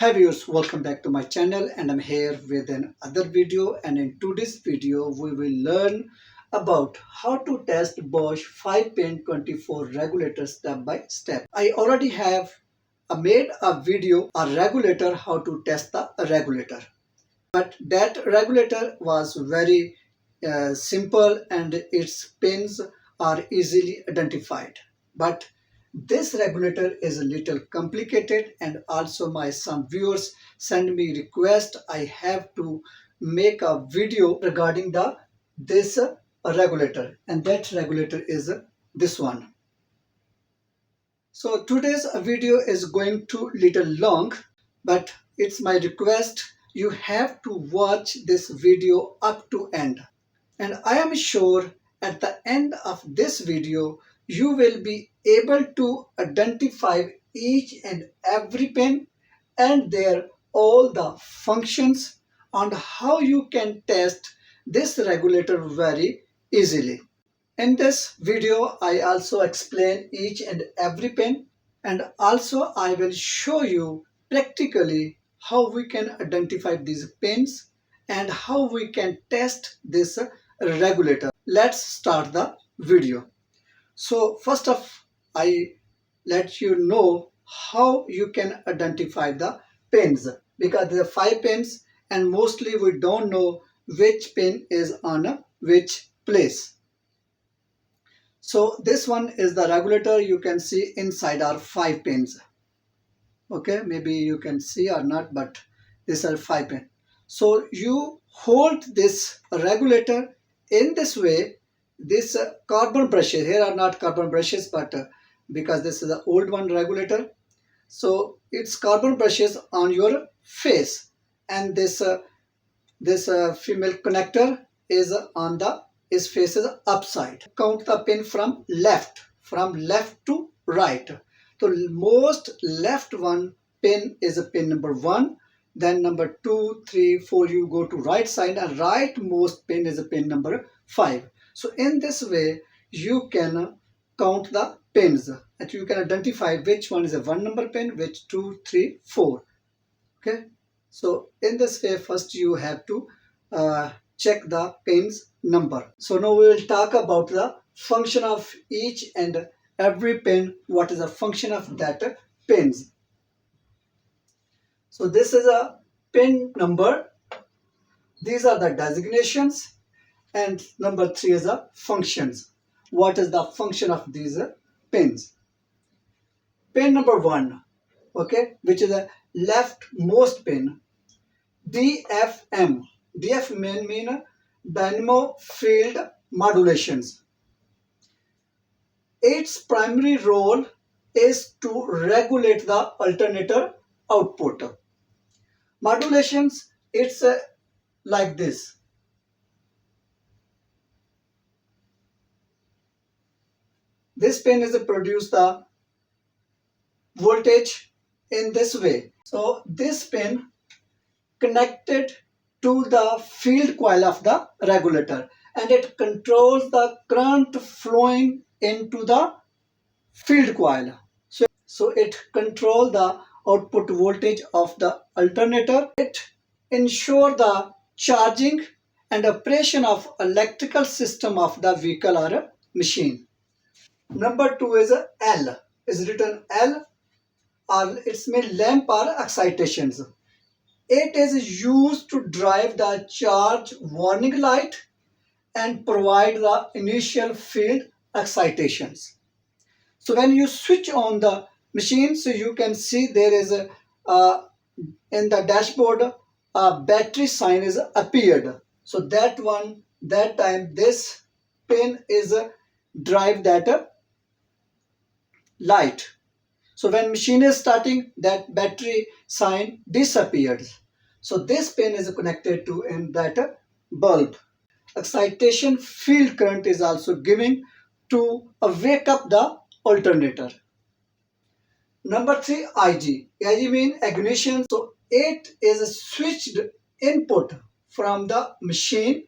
Hi viewers, welcome back to my channel and I'm here with another video, and in today's video we will learn about how to test Bosch 5-pin 24 regulator step by step. I already have made a video, a regulator, how to test the regulator. But that regulator was very simple and its pins are easily identified. But this regulator is a little complicated, and also some viewers send me request I have to make a video regarding this regulator, and that regulator is this one. So today's video is going to little long, but it's my request you have to watch this video up to end. And I am sure at the end of this video you will be able to identify each and every pin and their all the functions and how you can test this regulator very easily. In this video, I also explain each and every pin, and also I will show you practically how we can identify these pins and how we can test this regulator. Let's start the video. So first off, I let you know how you can identify the pins, because there are 5 pins and mostly we don't know which pin is on which place. So this one is the regulator. You can see inside are 5 pins. Okay, maybe you can see or not, but these are 5 pins. So you hold this regulator in this way. This carbon brushes, here are not carbon brushes, but because this is the old one regulator, so it's carbon brushes on your face, and this female connector is on the his face is upside. Count the pin from left to right. So most left one pin is a pin number 1, then number 2, 3, 4 you go to right side, and rightmost pin is a pin number 5. So in this way you can count the pins and you can identify which one is a 1 number pin, which 2, 3, 4. Okay, so in this way first you have to check the pins number. So now we will talk about the function of each and every pin. What is the function of that pins? So this is a pin number. These are the designations, and number 3 is the functions. What is the function of these pins? Pin number 1, okay, which is a leftmost pin, DFM. DF mean dynamo field modulations. Its primary role is to regulate the alternator output. Modulations, it's like this. This pin is produce the voltage in this way. So this pin connected to the field coil of the regulator, and it controls the current flowing into the field coil. So it controls the output voltage of the alternator. It ensures the charging and operation of electrical system of the vehicle or machine. Number 2 is L. Is written L, or it's mean lamp or excitations. It is used to drive the charge warning light and provide the initial field excitations. So when you switch on the machine, so you can see there is a in the dashboard a battery sign is appeared. So that time this pin is drive that light. So when machine is starting, that battery sign disappears. So this pin is connected to in that bulb. Excitation field current is also giving to wake up the alternator. Number 3, IG. IG means ignition. So it is a switched input from the machine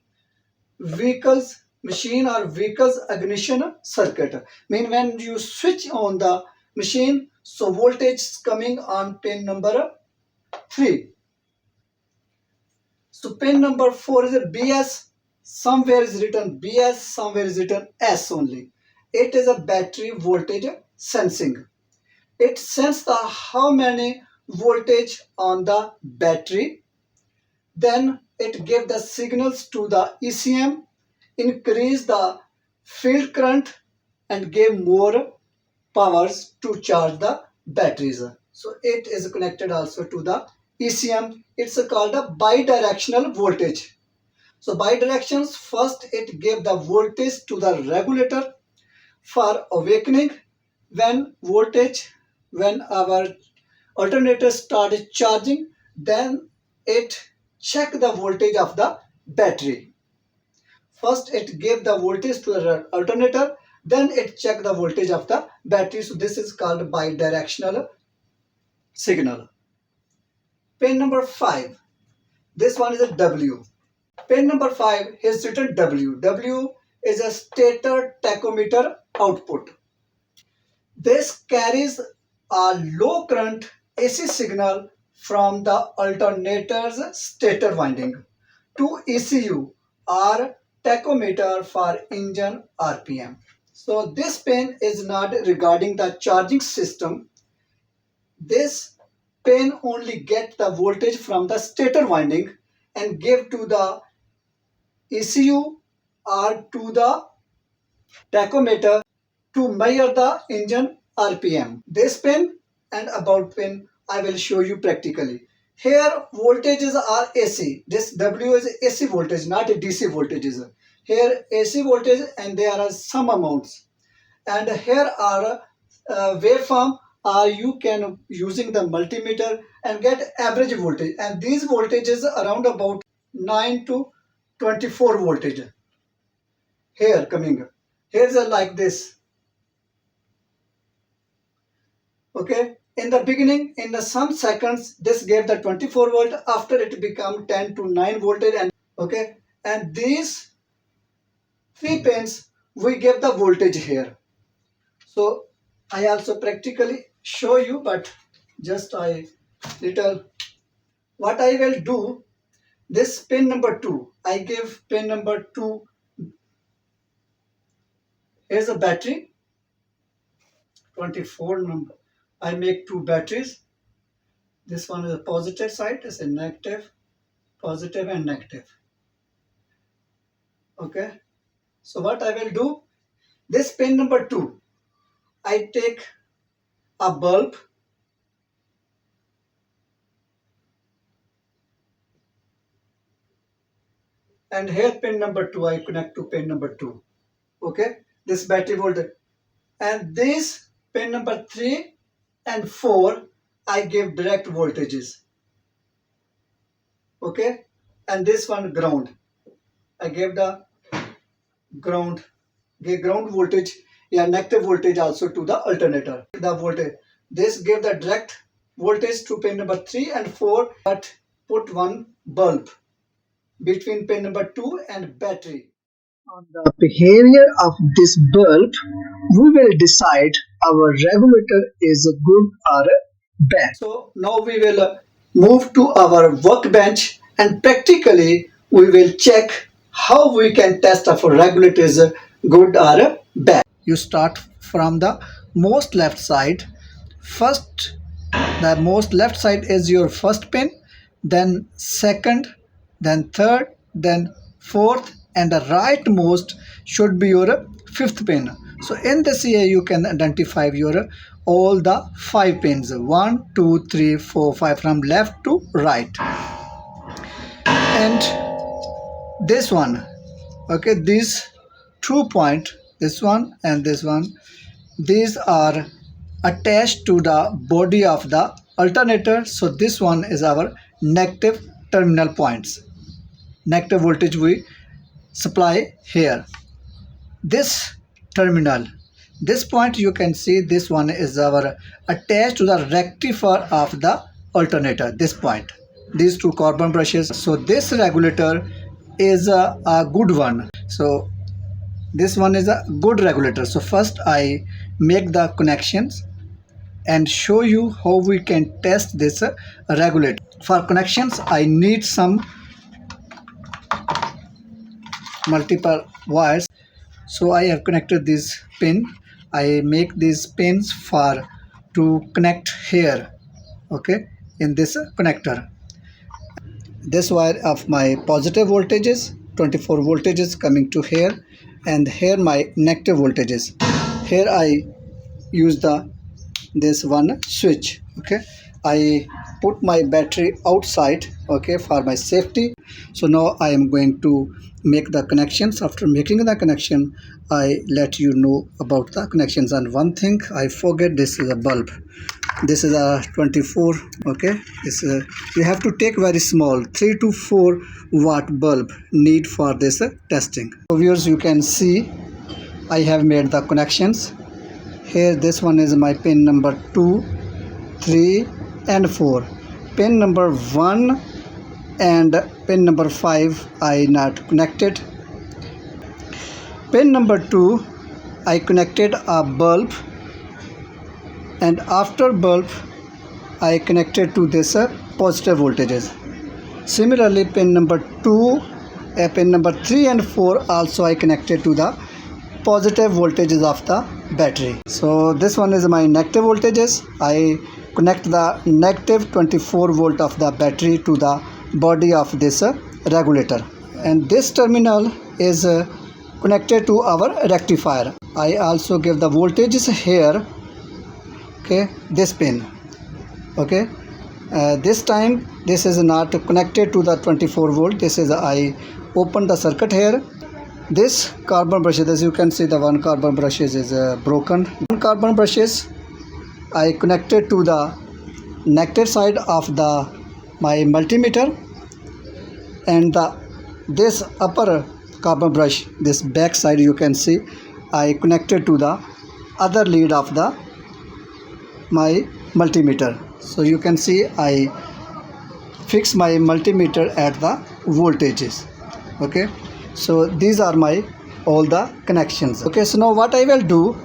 or vehicle's ignition circuit. Mean when you switch on the machine, so voltage is coming on pin number 3. So pin number 4 is a BS. Somewhere is written BS, somewhere is written S only. It is a battery voltage sensing. It senses the how many voltage on the battery. Then it gives the signals to the ECM, increase the field current and give more powers to charge the batteries. So it is connected also to the ECM. It's called a bidirectional voltage. So bidirections, first it gave the voltage to the regulator for awakening. When our alternator started charging, then it checked the voltage of the battery. First it gave the voltage to the alternator, then it checked the voltage of the battery. So this is called bidirectional signal. Pin number 5. This one is a W. Pin number 5 is written W. W is a stator tachometer output. This carries a low current AC signal from the alternator's stator winding to ECU or tachometer for engine RPM. So this pin is not regarding the charging system. This pin only gets the voltage from the stator winding and give to the ECU or to the tachometer to measure the engine RPM. This pin and about pin I will show you practically. Here voltages are AC. This W is AC voltage, not a DC voltages. Here AC voltage and there are some amounts. And here are waveform you can using the multimeter and get average voltage. And these voltages around about 9 to 24 voltage. Here coming. Here's a like this. Okay, in the beginning, in the some seconds, this gave the 24 volt. After it become 10 to 9 voltage, and okay, and these 3 pins we give the voltage here. So I also practically show you, but just I little what I will do. This pin number 2, I give pin number 2. Here's a battery. 24 number. I make 2 batteries. This one is a positive side, is a negative, positive and negative. Okay. So what I will do, this pin number 2, I take a bulb and here pin number 2, I connect to pin number 2. Okay. This battery voltage. And this pin number 3 and 4, I give direct voltages. Okay, and this one ground. I gave the ground voltage, yeah, negative voltage also to the alternator. The voltage. This gave the direct voltage to pin number 3 and 4, but put one bulb between pin number 2 and battery. On the behavior of this bulb, we will decide our regulator is good or bad. So now we will move to our workbench and practically we will check how we can test if a regulator is good or bad. You start from the most left side. First, the most left side is your first pin, then second, then third, then fourth, and the rightmost should be your fifth pin. So in this here you can identify your all the 5 pins, 1 2 3 4 5 from left to right. And this one, okay, these 2 point, this one and this one, these are attached to the body of the alternator. So this one is our negative terminal points, negative voltage we supply here. This terminal, this point you can see, this one is our attached to the rectifier of the alternator, this point, these 2 carbon brushes. So this regulator is a good one. So this one is a good regulator. So first I make the connections. and show you how we can test this regulator. For connections, I need some multiple wires. So I have connected this pin. I make these pins for to connect here, okay, in this connector. This wire of my positive voltages, 24 voltages coming to here, and here my negative voltages. Here I use this one switch, okay. I put my battery outside, okay, for my safety. So now I am going to make the connections. After making the connection, I let you know about the connections. And one thing I forget, this is a bulb. This is a 24, okay. This you have to take very small 3 to 4 watt bulb need for this testing. So viewers, you can see I have made the connections. Here this one is my pin number 2, 3 and 4. Pin number 1 and pin number 5 I not connected. Pin number 2 I connected a bulb, and after bulb I connected to this positive voltages. Similarly, pin number 2, pin number 3 and 4 also I connected to the positive voltages of the battery. So this one is my negative voltages. I connect the negative 24 volt of the battery to the body of this regulator, and this terminal is connected to our rectifier. I also give the voltages here, okay, this pin, okay. This time this is not connected to the 24 volt. This is I open the circuit here. This carbon brushes, as you can see, the one carbon brushes is broken. One carbon brushes I connected to the negative side of my multimeter, and this upper carbon brush, this back side, you can see I connected to the other lead of my multimeter. So you can see I fix my multimeter at the voltages, okay. So these are my all the connections, okay. So now what I will do,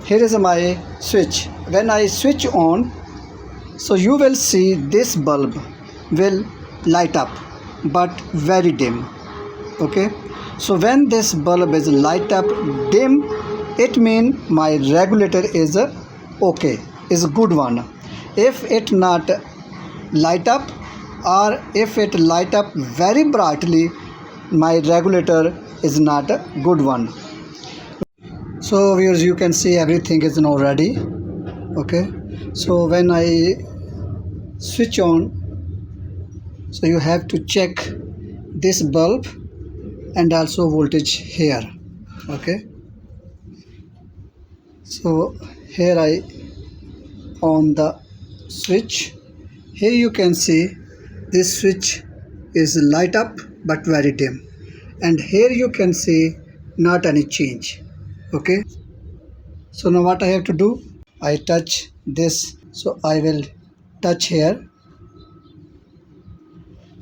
here is my switch. When I switch on, so you will see this bulb will light up but very dim, okay. So when this bulb is light up dim, it means my regulator is okay, is a good one. If it not light up, or if it light up very brightly, my regulator is not a good one. So viewers, you can see everything is now ready, okay. So when I switch on, so you have to check this bulb and also voltage here, okay. So here I on the switch. Here you can see this switch is light up but very dim, and here you can see not any change, okay. So now what I have to do, I touch this. So I will touch here.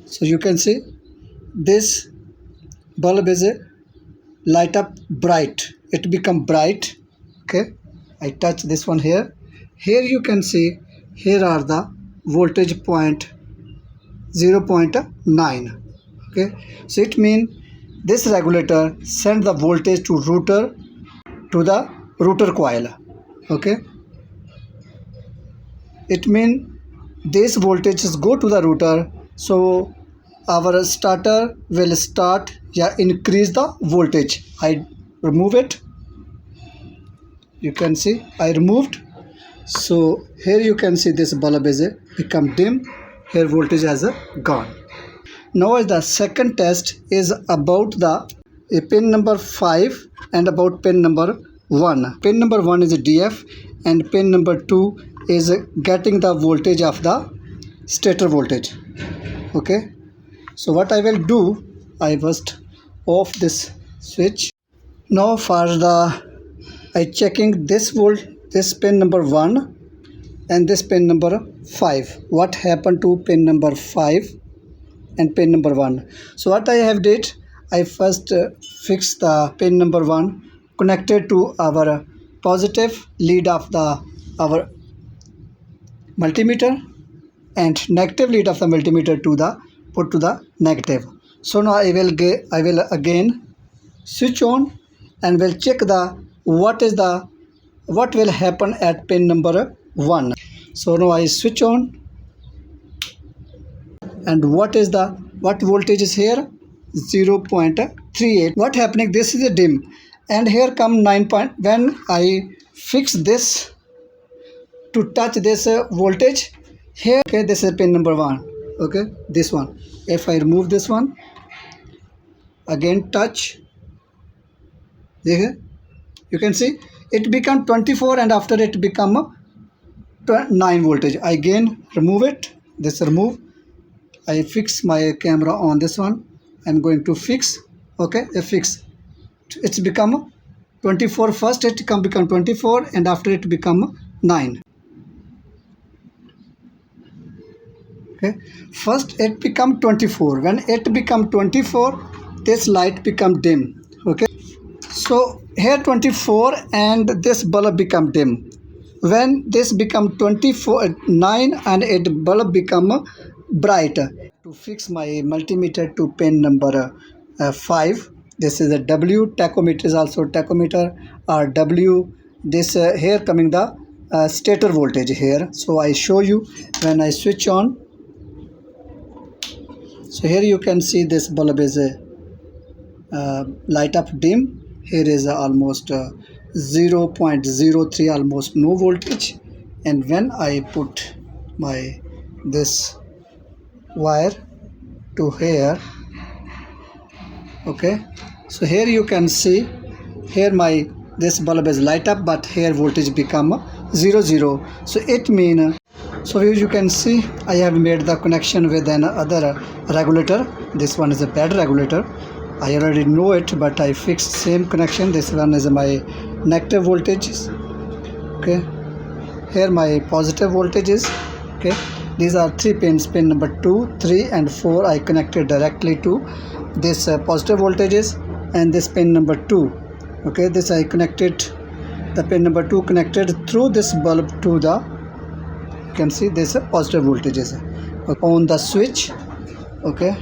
So you can see this bulb is a light up bright, it become bright, okay. I touch this one here. Here you can see here are the voltage point 0.9, okay. So it means this regulator send the voltage to the router coil, okay. It means these voltages go to the router, so our starter will start increase the voltage. I remove it, you can see I removed. So here you can see this bulb is become dim, here voltage has gone. Now the second test is about the pin number 5 and about pin number 1. Pin number 1 is a DF, and pin number 2 is getting the voltage of the stator voltage, okay. So what I will do, I first off this switch. Now for I checking this pin number 1 and this pin number 5. What happened to pin number 5 and pin number 1? So what I have did, I first fixed the pin number 1 connected to our positive lead of our multimeter and negative lead of the multimeter to the put to the negative. So now I will again switch on and will check the what will happen at pin number 1. So now I switch on, and what voltage is here? 0.38. What happening? This is a dim, and here come 9 point. When I fix this to touch this voltage here, okay, this is pin number 1, okay, this one. If I remove this one, again touch here, you can see it become 24, and after it become 9 voltage. I again remove it, this remove. I fix my camera on this one. I'm going to fix, okay, a fix. It's become 24 first, it become 24, and after it become 9. Okay, first it become 24. When it become 24, this light become dim. Okay, so here 24 and this bulb become dim. When this become 24 9 and it bulb become bright. To fix my multimeter to pin number 5, this is a W. Tachometer is also tachometer or W. This here coming the stator voltage here. So I show you when I switch on. So here you can see this bulb is light up dim. Here is almost 0.03, almost no voltage. And when I put my this wire to here, okay, so here you can see here my this bulb is light up, but here voltage become 0. So it mean, so here you can see I have made the connection with another regulator. This one is a bad regulator, I already know it, but I fixed same connection. This one is my negative voltages, okay, here my positive voltages, okay. These are 3 pins, pin number 2, 3 and 4 I connected directly to this positive voltages, and this pin number 2, okay, this I connected, the pin number 2 connected through this bulb to the, you can see this positive voltages. On the switch, okay,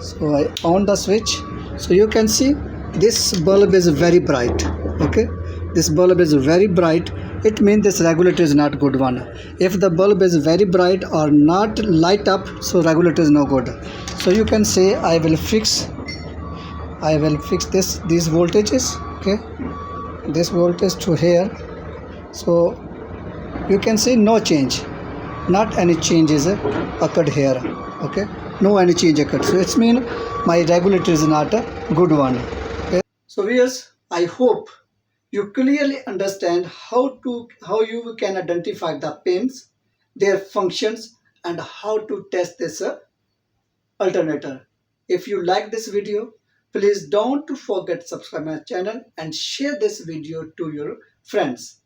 so I on the switch, so you can see this bulb is very bright, okay, this bulb is very bright. It means this regulator is not good one. If the bulb is very bright or not light up, so regulator is no good. So you can say I will fix this these voltages, okay, this voltage to here. So you can see no change, not any changes occurred here, okay, no any change occurred. So it's mean my regulator is not a good one, okay. So viewers, I hope you clearly understand how you can identify the pins, their functions, and how to test this alternator. If you like this video, please don't forget to subscribe my channel and share this video to your friends.